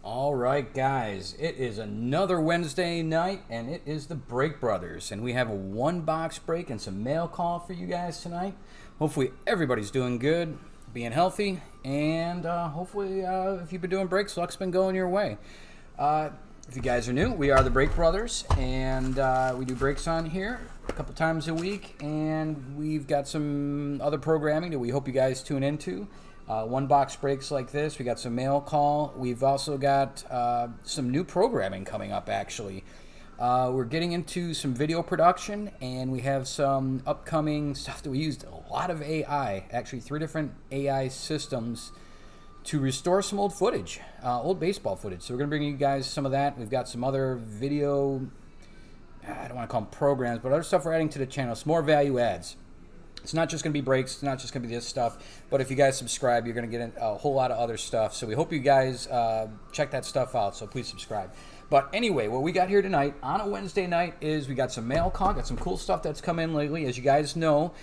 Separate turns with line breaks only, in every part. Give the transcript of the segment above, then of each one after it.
All right, guys, it is another Wednesday night, and it is the Break Brothers, and we have a one-box break and some mail call for you guys tonight. Hopefully, everybody's doing good, being healthy, and hopefully, if you've been doing breaks, luck's been going your way. If you guys are new, we are the Break Brothers, and we do breaks on here a couple times a week, and we've got some other programming that we hope you guys tune into. One-box breaks like this. We got some mail call. We've also got some new programming coming up, actually. We're getting into some video production, and we have some upcoming stuff that we used a lot of AI, actually 3 different AI systems to restore some old footage, old baseball footage. So we're going to bring you guys some of that. We've got some other video, I don't want to call them programs, but other stuff we're adding to the channel. Some more value adds. It's not just going to be breaks. It's not just going to be this stuff. But if you guys subscribe, you're going to get a whole lot of other stuff. So we hope you guys check that stuff out. So please subscribe. But anyway, what we got here tonight on a Wednesday night is we got some mail call. Got some cool stuff that's come in lately. As you guys know,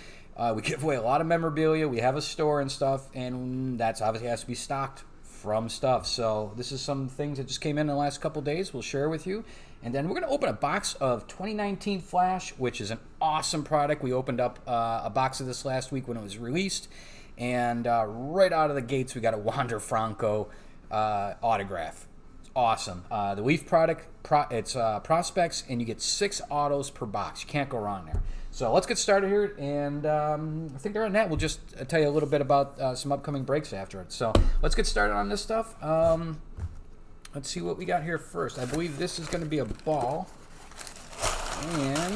we give away a lot of memorabilia. We have a store and stuff. And that's obviously has to be stocked from stuff. So this is some things that just came in the last couple days. We'll share with you. And then we're going to open a box of 2019 Flash, which is an awesome product. We opened up a box of this last week when it was released. And right out of the gates, we got a Wander Franco autograph. It's awesome. The Leaf product, it's prospects, and you get 6 autos per box. You can't go wrong there. So let's get started here. And I think during that, we'll just tell you a little bit about some upcoming breaks afterwards. So let's get started on this stuff. Let's see what we got here first. I believe this is going to be a ball. And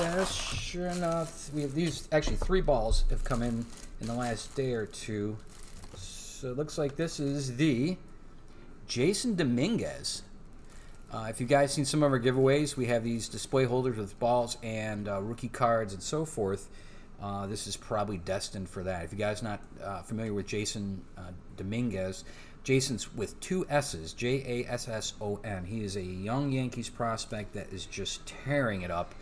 yes, sure enough, we have these, actually 3 balls have come in the last day or two. So it looks like this is the Jason Dominguez. If you guys seen some of our giveaways, we have these display holders with balls and rookie cards and so forth. This is probably destined for that. If you guys not familiar with Jason Dominguez, Jason's with 2 S's, Jasson. He is a young Yankees prospect that is just tearing it up.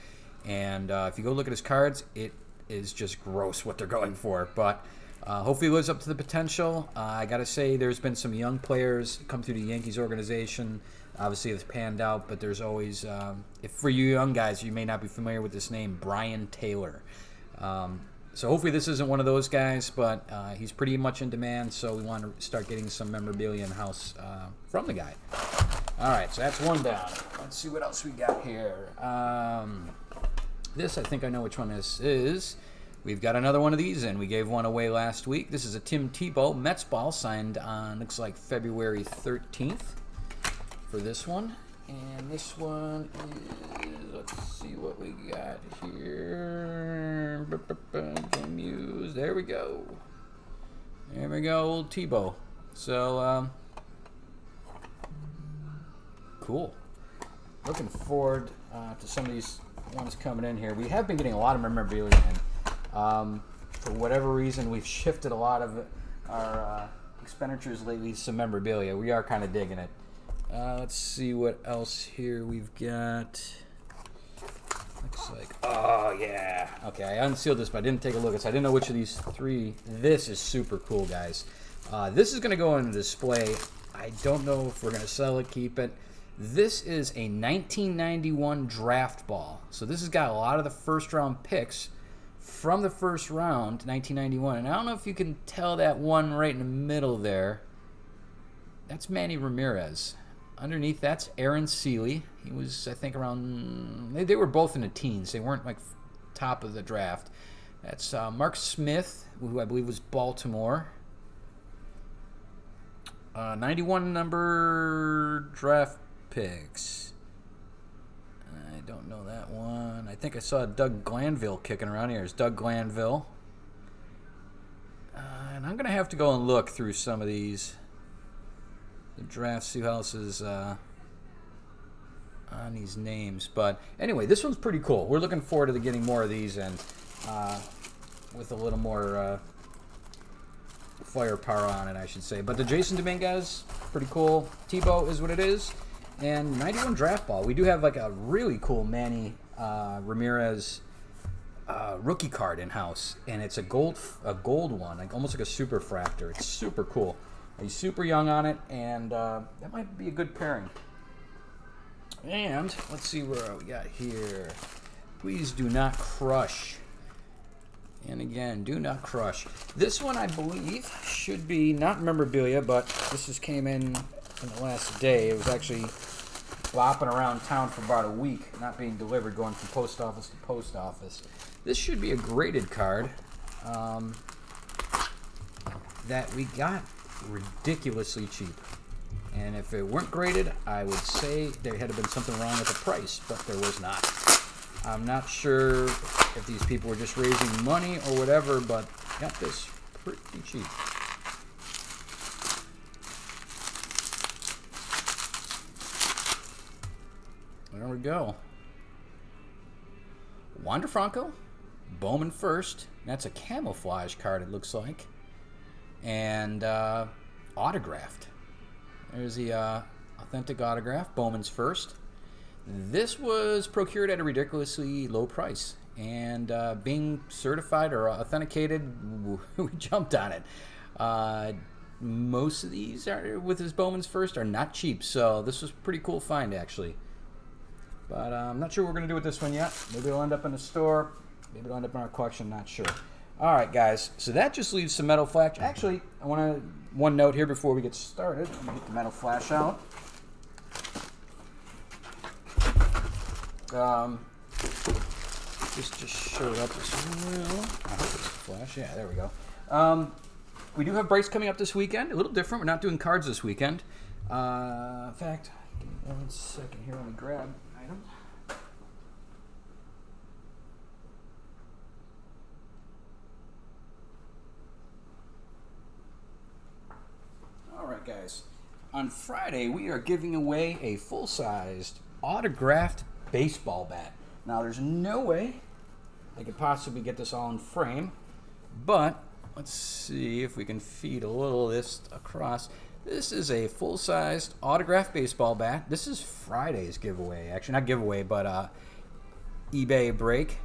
And if you go look at his cards, it is just gross what they're going for. But hopefully he lives up to the potential. I got to say, there's been some young players come through the Yankees organization. Obviously, it's panned out, but there's always, if for you young guys, you may not be familiar with this name, Brian Taylor. So hopefully this isn't one of those guys, but he's pretty much in demand, so we want to start getting some memorabilia in-house from the guy. All right, so that's one down. Let's see what else we got here. This, I think I know which one this is. We've got another one of these, and we gave one away last week. This is a Tim Tebow Mets ball signed on, looks like February 13th for this one. And this one is, let's see what we got here. Game use. There we go. There we go, old Tebow. So, cool. Looking forward to some of these ones coming in here. We have been getting a lot of memorabilia in. For whatever reason, we've shifted a lot of our expenditures lately to some memorabilia. We are kind of digging it. Let's see what else here we've got. Looks like, oh yeah. Okay, I unsealed this, but I didn't take a look. So I didn't know which of these 3. This is super cool, guys. This is going to go on display. I don't know if we're going to sell it, keep it. This is a 1991 draft ball. So this has got a lot of the first-round picks from the first round, 1991. And I don't know if you can tell that one right in the middle there. That's Manny Ramirez. Underneath, that's Aaron Seeley. He was, I think, around... They were both in the teens. They weren't, like, top of the draft. That's Mark Smith, who I believe was Baltimore. 91 number draft picks. I don't know that one. I think I saw Doug Glanville kicking around here. It's Doug Glanville. And I'm going to have to go and look through some of these. The draft, see who else is on these names. But anyway, this one's pretty cool. We're looking forward to getting more of these and with a little more firepower on it, I should say. But the Jason Dominguez, pretty cool. Tebow is what it is. And 91 draft ball. We do have like a really cool Manny Ramirez rookie card in-house. And it's a gold one, like almost like a super fractor. It's super cool. He's super young on it, and that might be a good pairing. And let's see where we got here. Please do not crush. And again, do not crush. This one, I believe, should be not memorabilia, but this just came in the last day. It was actually flopping around town for about a week, not being delivered, going from post office to post office. This should be a graded card that we got ridiculously cheap. And if it weren't graded, I would say there had been something wrong with the price, but there was not. I'm not sure if these people were just raising money or whatever, but got this pretty cheap. There we go. Wander Franco, Bowman first. That's a camouflage card, it looks like. And autographed. There's the authentic autograph, Bowman's first. This was procured at a ridiculously low price. And being certified or authenticated, we jumped on it. Most of these are with his Bowman's first are not cheap, so this was a pretty cool find, actually. But I'm not sure what we're going to do with this one yet. Maybe it'll end up in the store. Maybe it'll end up in our collection. Not sure. All right, guys. So that just leaves some metal flash. Actually, I want to one note here before we get started. Let me get the metal flash out. This just showed up as well. I hope it's the flash. Yeah, there we go. We do have breaks coming up this weekend. A little different. We're not doing cards this weekend. In fact, give me 1 second here. Let me grab an item. All right, guys. On Friday, we are giving away a full-sized autographed baseball bat. Now, there's no way I could possibly get this all in frame, but let's see if we can feed a little of this across. This is a full-sized autographed baseball bat. This is Friday's giveaway. Actually, not giveaway, but eBay break.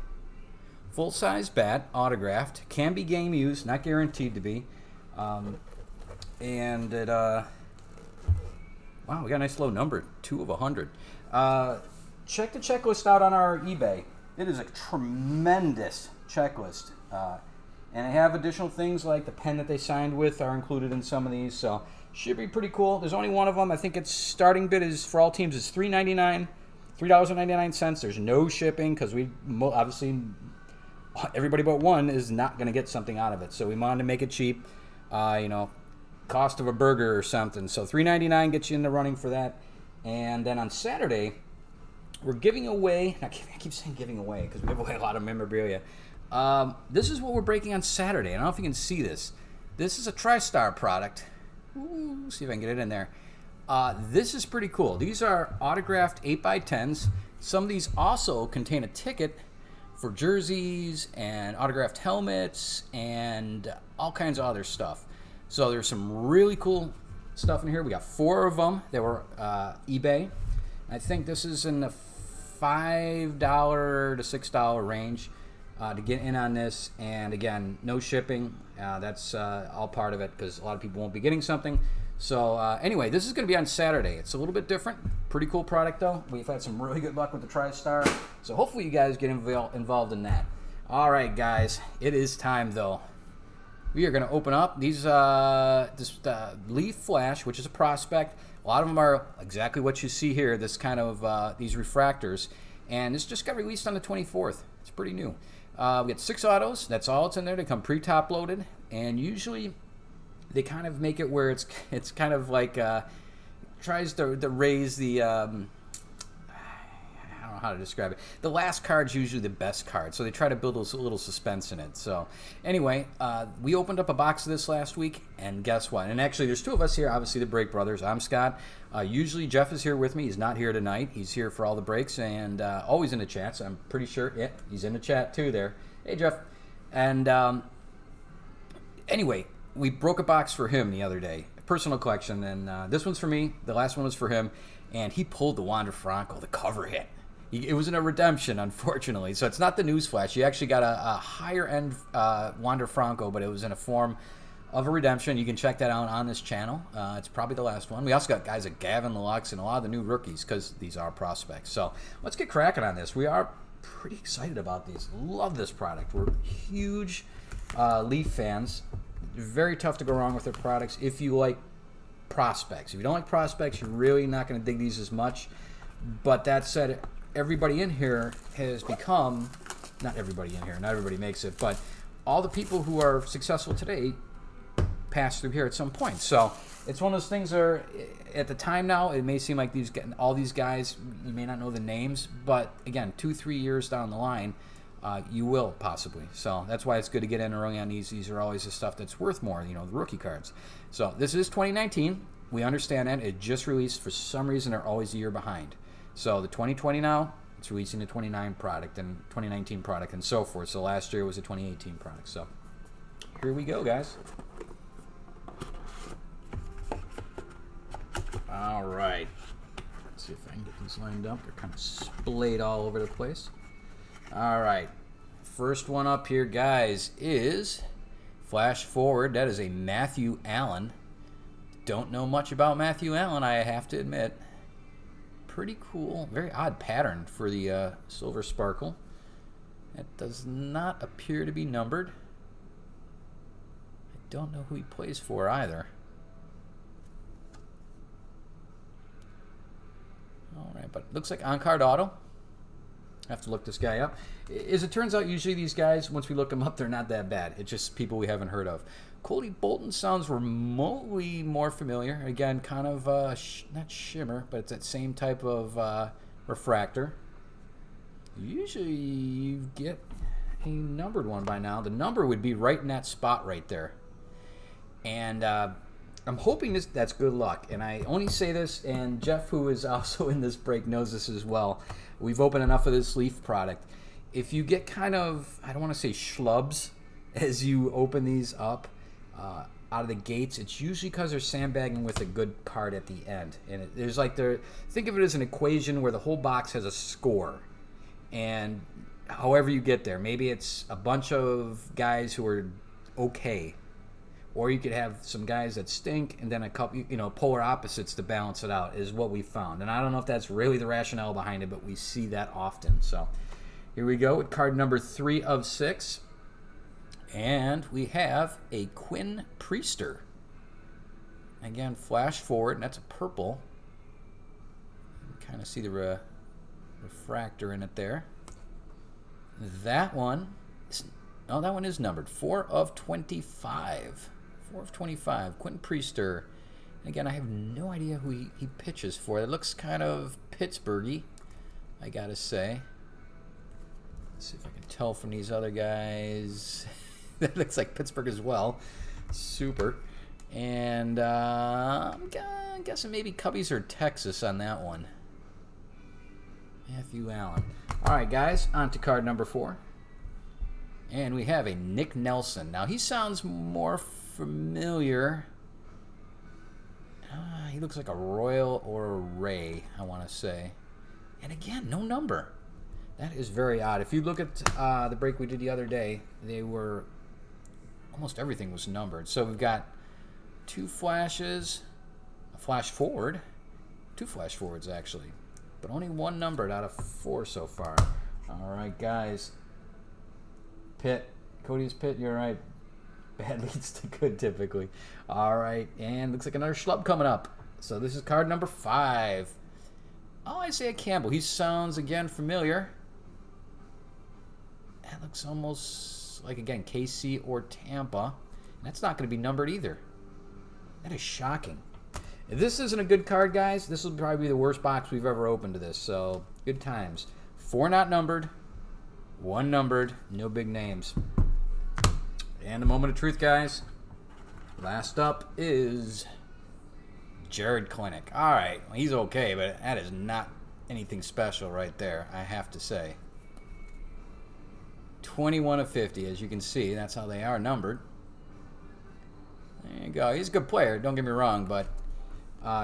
Full-size bat, autographed. Can be game used, not guaranteed to be. And it, wow, we got a nice low number, 2 of 100. Check the checklist out on our eBay. It is a tremendous checklist. And they have additional things like the pen that they signed with are included in some of these, so should be pretty cool. There's only one of them. I think its starting bid is for all teams is $3.99. There's no shipping because we obviously everybody but one is not going to get something out of it. So we wanted to make it cheap. Cost of a burger or something. So $3.99 gets you in the running for that. And then on Saturday, we're giving away. I keep saying giving away because we give away a lot of memorabilia. This is what we're breaking on Saturday. I don't know if you can see this. This is a TriStar product. Ooh, see if I can get it in there. This is pretty cool. These are autographed 8x10s. Some of these also contain a ticket for jerseys and autographed helmets and all kinds of other stuff. So there's some really cool stuff in here. We got 4 of them. They were eBay. I think this is in the $5 to $6 range to get in on this. And again, no shipping. That's all part of it because a lot of people won't be getting something. So anyway, this is going to be on Saturday. It's a little bit different. Pretty cool product, though. We've had some really good luck with the TriStar. So hopefully you guys get involved in that. All right, guys. It is time, though. We are going to open up these this Leaf Flash, which is a prospect. A lot of them are exactly what you see here, this kind of these refractors. And this just got released on the 24th. It's pretty new. We got 6 autos. That's all it's in there. They come pre-top loaded. And usually they kind of make it where it's kind of like tries to raise the I don't know how to describe it. The last card's usually the best card, so they try to build a little suspense in it. So anyway, we opened up a box of this last week, and guess what? And actually, there's 2 of us here, obviously the Break Brothers. I'm Scott. Usually Jeff is here with me. He's not here tonight. He's here for all the breaks and always in the chat, so I'm pretty sure, yeah, he's in the chat too there. Hey, Jeff. And anyway, we broke a box for him the other day, a personal collection, and this one's for me. The last one was for him, and he pulled the Wander Franco, the cover hit. It was in a redemption, unfortunately, so it's not the Newsflash. You actually got a higher-end Wander Franco, but it was in a form of a redemption. You can check that out on this channel. It's probably the last one. We also got guys like Gavin Lux and a lot of the new rookies because these are prospects. So let's get cracking on this. We are pretty excited about these. Love this product. We're huge Leaf fans. Very tough to go wrong with their products if you like prospects. If you don't like prospects, you're really not going to dig these as much. But that said, everybody in here has become, not everybody in here, not everybody makes it, but all the people who are successful today pass through here at some point. So it's one of those things where at the time now, it may seem like all these guys, you may not know the names, but again, 2-3 years down the line, you will possibly. So that's why it's good to get in early on these. These are always the stuff that's worth more, the rookie cards. So this is 2019. We understand that. It just released. For some reason, they're always a year behind. So the 2020 now, it's releasing the 2019 product and 2019 product and so forth. So last year was a 2018 product. So here we go, guys. All right. Let's see if I can get these lined up. They're kind of splayed all over the place. All right. First one up here, guys, is Flash Forward. That is a Matthew Allen. Don't know much about Matthew Allen, I have to admit. Pretty cool. Very odd pattern for the Silver Sparkle. It does not appear to be numbered. I don't know who he plays for either. All right, but looks like on-card auto. I have to look this guy up. As it turns out, usually these guys, once we look them up, they're not that bad. It's just people we haven't heard of. Cody Bolton sounds remotely more familiar. Again, kind of, not shimmer, but it's that same type of refractor. Usually you get a numbered one by now. The number would be right in that spot right there. And I'm hoping that's good luck. And I only say this, and Jeff, who is also in this break, knows this as well. We've opened enough of this Leaf product. If you get kind of, I don't want to say schlubs as you open these up out of the gates, it's usually because they're sandbagging with a good card at the end. And there's like, think of it as an equation where the whole box has a score. And however you get there, maybe it's a bunch of guys who are okay. Or you could have some guys that stink and then a couple, polar opposites to balance it out is what we found. And I don't know if that's really the rationale behind it, but we see that often. So here we go with card number 3 of 6. And we have a Quinn Priester. Again, Flash Forward, and that's a purple. You can kind of see the refractor in it there. That one is numbered. 4 of 25. 4 of 25. Quinn Priester. Again, I have no idea who he pitches for. It looks kind of Pittsburghy, I gotta say. Let's see if I can tell from these other guys. That looks like Pittsburgh as well. Super. And I'm guessing maybe Cubbies or Texas on that one. Matthew Allen. All right, guys, on to card number 4. And we have a Nick Nelson. Now, he sounds more familiar. He looks like a Royal or a Ray, I want to say. And again, no number. That is very odd. If you look at the break we did the other day, they were... almost everything was numbered. So we've got 2 flashes, a Flash Forward, 2 Flash Forwards actually, but only 1 numbered out of 4 so far. All right, guys. Pitt, Cody's Pitt, you're right. Bad leads to good typically. All right, and looks like another schlub coming up. So this is card number 5. Oh, Isaiah Campbell. He sounds, again, familiar. That looks almost like, again, KC or Tampa. And that's not going to be numbered either. That is shocking. If this isn't a good card, guys, this will probably be the worst box we've ever opened to this. So, good times. 4 not numbered. 1 numbered. No big names. And the moment of truth, guys. Last up is Jared Klinick. All right, well, he's okay, but that is not anything special right there, I have to say. 21 of 50, as you can see. That's how they are numbered. There you go. He's a good player, don't get me wrong, but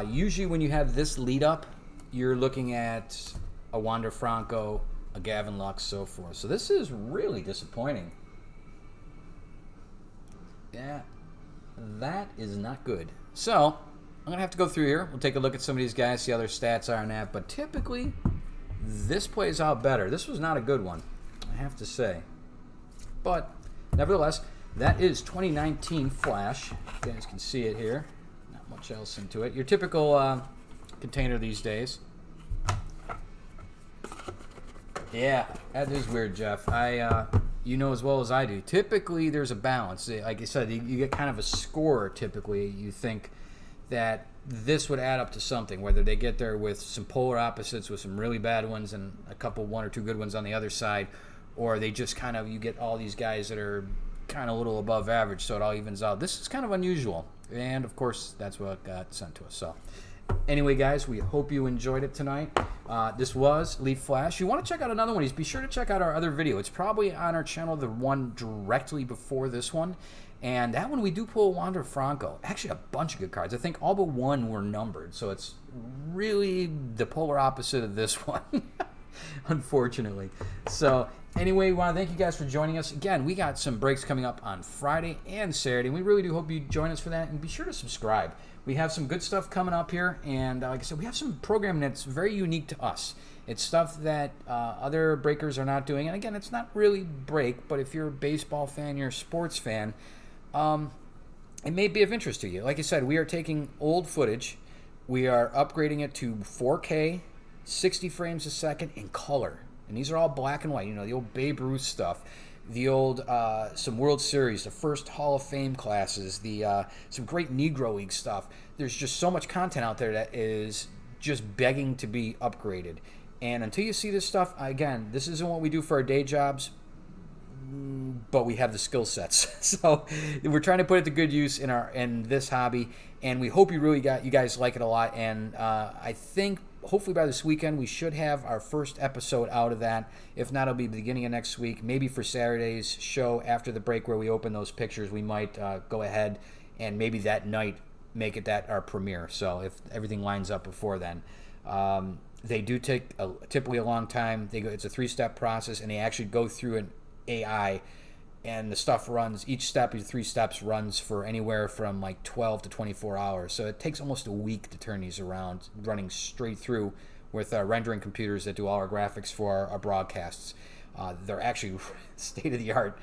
usually when you have this lead up, you're looking at a Wander Franco, a Gavin Lux, so forth. So this is really disappointing. Yeah. that is not good. So, I'm going to have to go through here. We'll take a look at some of these guys, see how their stats are on that. But typically, this plays out better. This was not a good one, I have to say. But, nevertheless, that is 2019 Flash. You guys can see it here. Not much else into it. Your typical container these days. Yeah, that is weird, Jeff. You know as well as I do. Typically, there's a balance. Like I said, you get kind of a score. Typically, you think that this would add up to something. Whether they get there with some polar opposites, with some really bad ones, and a couple, one or two good ones on the other side, or they just kind of, you get all these guys that are kind of a little above average, so it all evens out. This is kind of unusual, and of course, that's what got sent to us. So, anyway, guys, we hope you enjoyed it tonight. This was Leaf Flash. You want to check out another one, be sure to check out our other video. It's probably on our channel, the one directly before this one. And that one we do pull Wander Franco. Actually, a bunch of good cards. I think all but one were numbered, so it's really the polar opposite of this one, unfortunately. So, anyway, we want to thank you guys for joining us. Again, we got some breaks coming up on Friday and Saturday. We really do hope you join us for that, and be sure to subscribe. We have some good stuff coming up here, and like I said, we have some programming that's very unique to us. It's stuff that other breakers are not doing, and again, it's not really break, but if you're a baseball fan, you're a sports fan, it may be of interest to you. Like I said, we are taking old footage, we are upgrading it to 4K, 60 frames a second in color, and these are all black and white. You know, the old Babe Ruth stuff, the old some World Series, the first Hall of Fame classes, the some great Negro League stuff. There's just so much content out there that is just begging to be upgraded. And until you see this stuff, again, this isn't what we do for our day jobs, but we have the skill sets. So we're trying to put it to good use in this hobby, and we hope you guys like it a lot. And I think hopefully by this weekend we should have our first episode out of that. If not, it'll be the beginning of next week. Maybe for Saturday's show after the break where we open those pictures, we might go ahead and maybe that night make it that our premiere. So if everything lines up before then. They do take typically a long time. It's a 3-step process, and they actually go through an AI, and the stuff runs, each step, each 3 steps runs for anywhere from like 12 to 24 hours. So it takes almost a week to turn these around, running straight through with rendering computers that do all our graphics for our broadcasts. They're actually state-of-the-art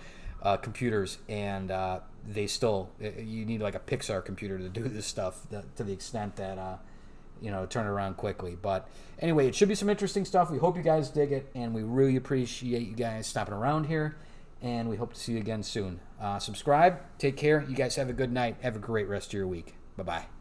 computers, and they still, you need like a Pixar computer to do this stuff to the extent that turn it around quickly. But anyway, it should be some interesting stuff. We hope you guys dig it, and we really appreciate you guys stopping around here, and we hope to see you again soon. Subscribe. Take care. You guys have a good night. Have a great rest of your week. Bye-bye.